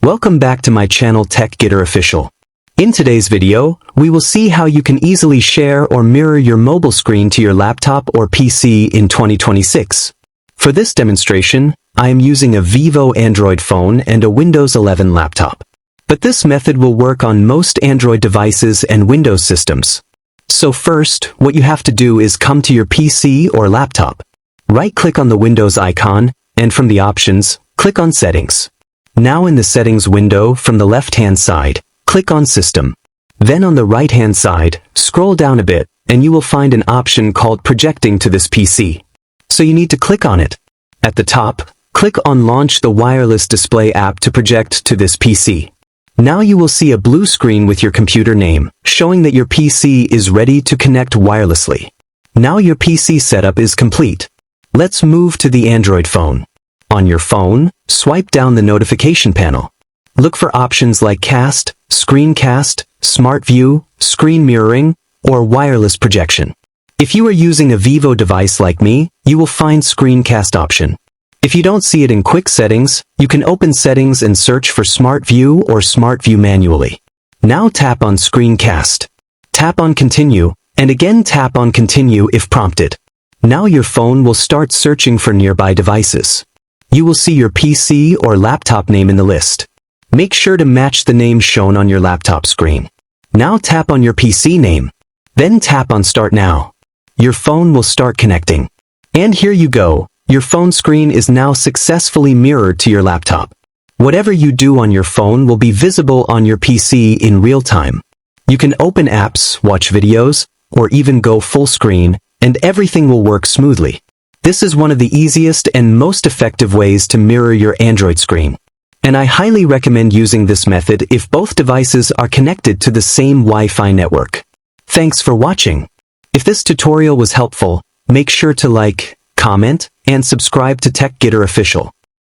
Welcome back to my channel TechGetter Official. In today's video, we will see how you can easily share or mirror your mobile screen to your laptop or PC in 2026. For this demonstration, I am using a Vivo Android phone and a Windows 11 laptop. But this method will work on most Android devices and Windows systems. So first, what you have to do is come to your PC or laptop. Right-click on the Windows icon, and from the options, click on Settings. Now in the Settings window from the left-hand side, click on System. Then on the right-hand side, scroll down a bit, and you will find an option called Projecting to this PC. So you need to click on it. At the top, click on Launch the wireless display app to project to this PC. Now you will see a blue screen with your computer name, showing that your PC is ready to connect wirelessly. Now your PC setup is complete. Let's move to the Android phone. On your phone, swipe down the notification panel. Look for options like Cast, Screencast, Smart View, Screen Mirroring, or Wireless Projection. If you are using a Vivo device like me, you will find Screencast option. If you don't see it in Quick Settings, you can open Settings and search for Smart View or Smart View manually. Now tap on Screencast. Tap on Continue, and again tap on Continue if prompted. Now your phone will start searching for nearby devices. You will see your PC or laptop name in the list. Make sure to match the name shown on your laptop screen. Now tap on your PC name. Then tap on Start Now. Your phone will start connecting. And here you go. Your phone screen is now successfully mirrored to your laptop. Whatever you do on your phone will be visible on your PC in real time. You can open apps, watch videos, or even go full screen, and everything will work smoothly. This is one of the easiest and most effective ways to mirror your Android screen. And I highly recommend using this method if both devices are connected to the same Wi-Fi network. Thanks for watching. If this tutorial was helpful, make sure to like, comment, and subscribe to TechGetter Official.